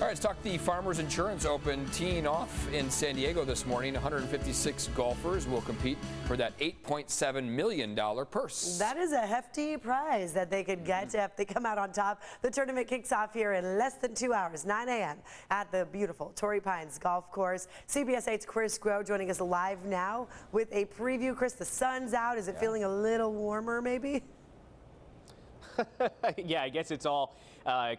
right, let's talk the Farmers Insurance Open teeing off in San Diego this morning. 156 golfers will compete for that $8.7 million purse. That is a hefty prize that they could get if they come out on top. The tournament kicks off here in less than 2 hours, 9 a.m. at the beautiful Torrey Golf Course. CBS 8's Chris Groh joining us live now with a preview. Chris, the sun's out. Is it feeling a little warmer maybe? Yeah, I guess it's all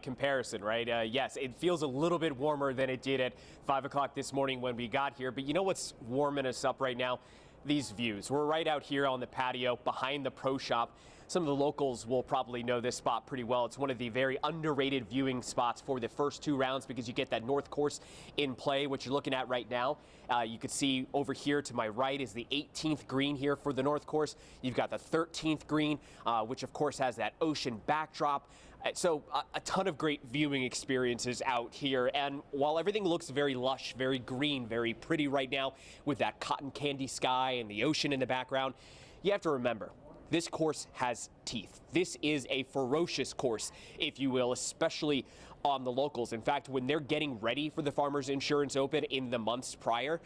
comparison, right? Yes, it feels a little bit warmer than it did at 5 o'clock this morning when we got here. But you know what's warming us up right now? These views. We're right out here on the patio behind the pro shop. Some of the locals will probably know this spot pretty well. It's one of the very underrated viewing spots for the first two rounds because you get that north course in play, which you're looking at right now. You can see over here to my right is the 18th green here for the north course. You've got the 13th green, which of course has that ocean backdrop. So a ton of great viewing experiences out here. And while everything looks very lush, very green, very pretty right now with that cotton candy sky and the ocean in the background, you have to remember, this course has teeth. This is a ferocious course, if you will, especially on the locals. In fact, when they're getting ready for the Farmers Insurance Open in the months prior,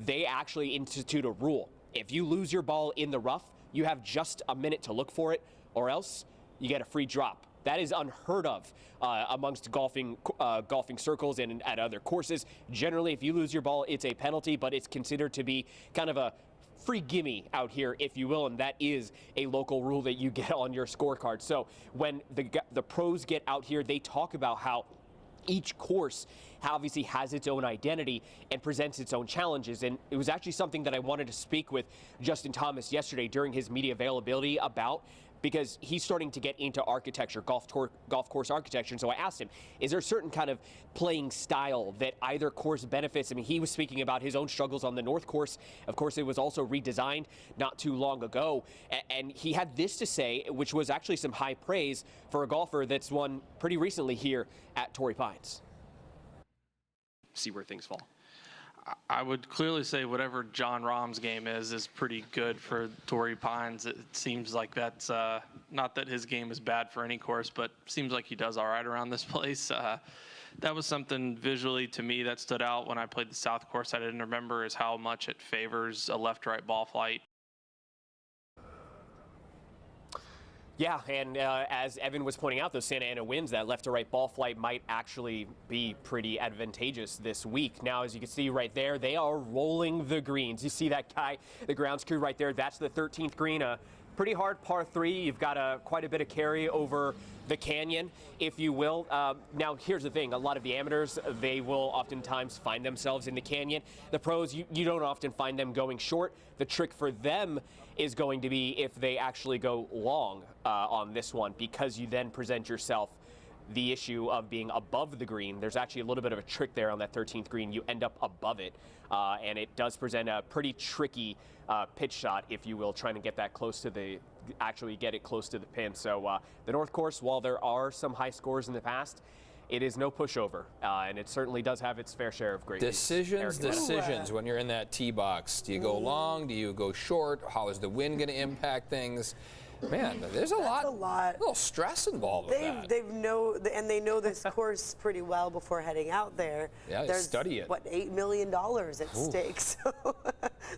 they actually institute a rule. If you lose your ball in the rough, you have just a minute to look for it, or else you get a free drop. That is unheard of amongst golfing circles and at other courses. Generally, if you lose your ball, it's a penalty, but it's considered to be kind of a free gimme out here, if you will, and that is a local rule that you get on your scorecard. So when the pros get out here, they talk about how each course obviously has its own identity and presents its own challenges. And it was actually something that I wanted to speak with Justin Thomas yesterday during his media availability about, because he's starting to get into architecture, golf course architecture. And so I asked him, is there a certain kind of playing style that either course benefits? I mean, he was speaking about his own struggles on the north course. Of course, it was also redesigned not too long ago. And he had this to say, which was actually some high praise for a golfer that's won pretty recently here at Torrey Pines. See where things fall. I would clearly say whatever John Rahm's game is pretty good for Torrey Pines. It seems like that's not that his game is bad for any course, but seems like he does all right around this place. That was something visually to me that stood out when I played the South course I didn't remember, is how much it favors a left-right ball flight. Yeah, and as Evan was pointing out, those Santa Ana winds, that left-to-right ball flight might actually be pretty advantageous this week. Now, as you can see right there, they are rolling the greens. You see that guy, the grounds crew right there, that's the 13th green, a pretty hard par 3. You've got quite a bit of carry over the canyon, if you will. Now, here's the thing. A lot of the amateurs, they will oftentimes find themselves in the canyon. The pros, you don't often find them going short. The trick for them is going to be if they actually go long on this one, because you then present yourself the issue of being above the green. There's actually a little bit of a trick there on that 13th green. You end up above it, and it does present a pretty tricky pitch shot, if you will, trying to get that close to actually get it close to the pin. So the North Course, while there are some high scores in the past, it is no pushover, and it certainly does have its fair share of great decisions when you're in that tee box. Do you go long? Do you go short? How is the wind going to impact things? Man, there's a little stress involved with that. They know this course pretty well before heading out there. Yeah, they study it. What, $8 million at stake, so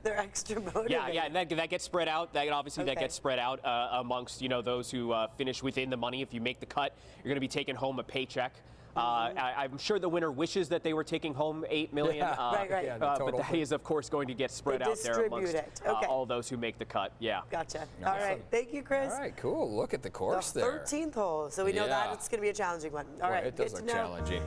they're extra motivated. Yeah, and that gets spread out. That gets spread out amongst those who finish within the money. If you make the cut, you're going to be taking home a paycheck. I'm sure the winner wishes that they were taking home $8 million, right. But that is, of course, going to get spread out there amongst all those who make the cut. Yeah. Gotcha. Awesome. All right. Thank you, Chris. All right, cool. Look at the course there. The 13th hole. So we know that it's going to be a challenging one. All right. It does look challenging.